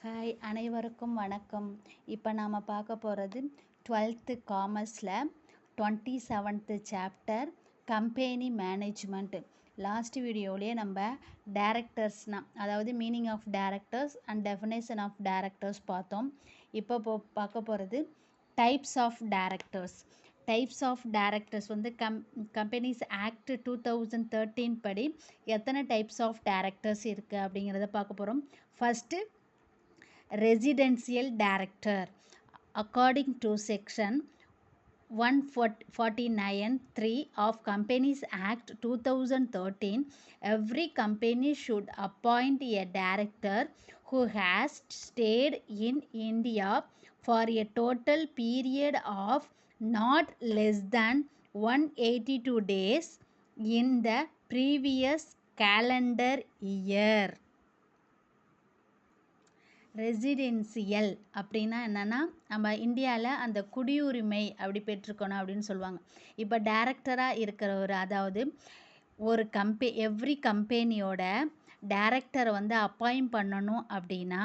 Hi அனைவருக்கும் வணக்கம். இப்போ நாம் பார்க்க போகிறது 12th காமர்ஸில் 27th chapter company management. Last வீடியோவிலே நம்ம டைரக்டர்ஸ்னால் அதாவது meaning of directors and definition of directors பார்த்தோம். இப்போ பார்க்க போகிறது types of directors. Types of directors வந்து கம்பெனிஸ் ஆக்ட் 2013 படி எத்தனை டைப்ஸ் ஆஃப் டைரக்டர்ஸ் இருக்குது அப்படிங்கிறத பார்க்க போகிறோம். First residential director. According to section 149(3) of Companies Act 2013, every company should appoint a director who has stayed in India for a total period of not less than 182 days in the previous calendar year. Residential அப்படின்னா என்னென்னா, நம்ம இந்தியாவில் அந்த குடியுரிமை அப்படி பெற்றுக்கணும் அப்படின்னு சொல்லுவாங்க. இப்போ டைரக்டராக இருக்கிறவர், அதாவது ஒரு எவ்ரி கம்பெனியோட டைரக்டரை வந்து அப்பாயிண்ட் பண்ணணும் அப்படின்னா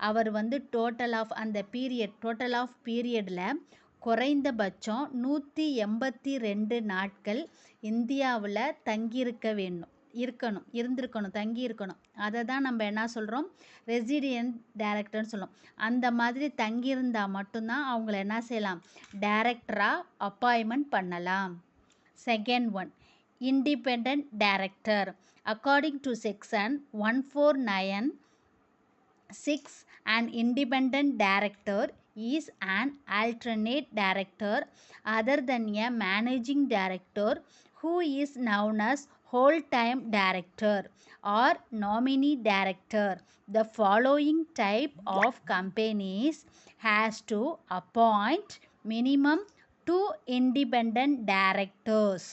அவர் வந்து டோட்டல் ஆஃப் பீரியடில் குறைந்தபட்சம் 182 நாட்கள் இந்தியாவில் தங்கியிருக்கணும். அதை தான் நம்ம என்ன சொல்கிறோம், ரெசிடென்ட் டைரக்டர்னு சொல்லுவோம். அந்த மாதிரி தங்கியிருந்தால் மட்டும்தான் அவங்கள என்ன செய்யலாம், டைரக்டராக அப்பாயின்மெண்ட் பண்ணலாம். Second one, independent director. According to section 149(6), an independent director is an alternate director other than a managing director who is known as whole-time director or nominee director. The following type of companies has to appoint minimum 2 independent directors.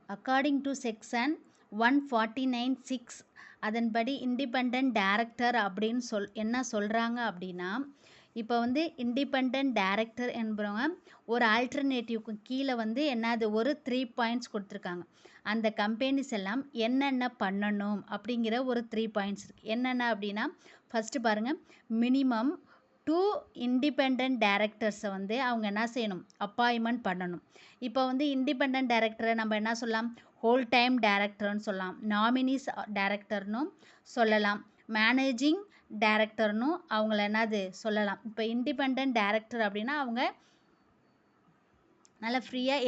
According to section 149(6), அதன்படி independent director அப்படின்னு என்ன சொல்கிறாங்க அப்படின்னா, இப்போ வந்து independent director என்பவங்க ஒரு ஆல்டர்னேட்டிவ்க்கு கீழே வந்து என்னது ஒரு 3 பாயிண்ட்ஸ் கொடுத்துருக்காங்க. அந்த கம்பெனிஸ் எல்லாம் என்னென்ன பண்ணணும் அப்படிங்கிற ஒரு 3 பாயிண்ட்ஸ் இருக்குது. என்னென்ன அப்படின்னா, ஃபஸ்ட்டு பாருங்கள், மினிமம் 2 இண்டிபெண்ட் டைரக்டர்ஸை வந்து அவங்க என்ன செய்யணும், அப்பாயின்மெண்ட் பண்ணணும். இப்போ வந்து இண்டிபெண்ட் டைரக்டரை நம்ம என்ன சொல்லலாம், ஹோல் டைம் டைரக்டர்னு சொல்லலாம், நாமினிஸ் டைரக்டர்னும் சொல்லலாம், மேனேஜிங் டைரக்டர்னும் அவங்கள என்னது சொல்லலாம். இப்போ இண்டிபெண்ட் டைரக்டர் அப்படின்னா அவங்க நல்லா ஃப்ரீயாக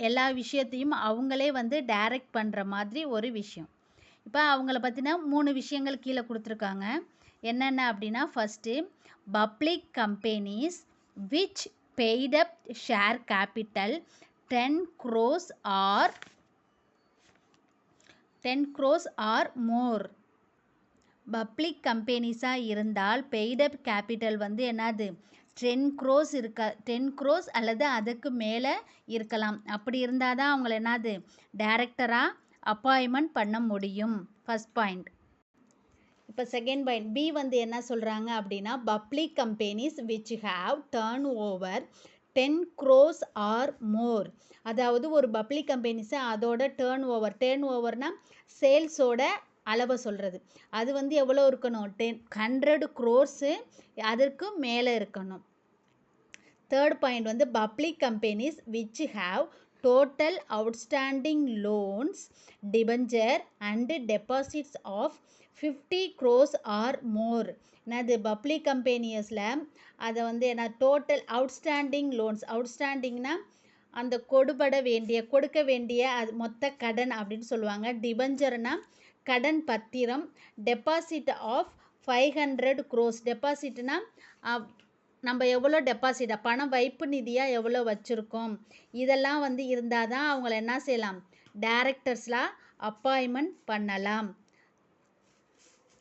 எல்லா விஷயத்தையும் அவங்களே வந்து டைரக்ட் பண்ணுற மாதிரி ஒரு விஷயம். இப்போ அவங்கள பற்றின 3 விஷயங்கள் கீழே கொடுத்துருக்காங்க. என்னென்ன அப்படின்னா, first public companies which paid up share capital 10 crores or more. Public கம்பெனிஸாக இருந்தால் பெய்டப் கேபிட்டல் வந்து என்னது 10 crores அல்லது அதுக்கு மேலே இருக்கலாம். அப்படி இருந்தால் தான் அவங்கள என்னது டைரக்டராக அப்பாயின்மெண்ட் பண்ண முடியும். First point. இப்போ செகண்ட் பாயிண்ட் பி வந்து என்ன சொல்கிறாங்க அப்படின்னா, public companies which have turn over 10 crores or more. அதாவது ஒரு பப்ளிக் கம்பெனிஸை அதோட டர்ன் ஓவர்னால் சேல்ஸோட அளவை சொல்கிறது. அது வந்து எவ்வளோ இருக்கணும், 100 crores அதற்கு மேலே இருக்கணும். தேர்ட் பாயிண்ட் வந்து public companies which have total outstanding loans, debenture and deposits of 50 crores or more. என்னது பப்ளிக் கம்பெனிஸில் அதை வந்து என்ன டோட்டல் அவுட்ஸ்டாண்டிங் லோன்ஸ், அவுட்ஸ்டாண்டிங்னா அந்த கொடுக்க வேண்டிய அது மொத்த கடன் அப்படின்னு சொல்லுவாங்க. டிபெஞ்சர்னா கடன் பத்திரம், டெபாசிட் ஆஃப் 500 crores. டெபாசிட்னா நம்ம எவ்வளோ பணம் வைப்பு நிதியாக எவ்வளோ வச்சுருக்கோம், இதெல்லாம் வந்து இருந்தால் தான் அவங்கள என்ன செய்யலாம், டைரக்டர்ஸ்லாம் அப்பாயின்மெண்ட் பண்ணலாம்.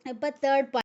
இப்போ தேர்ட்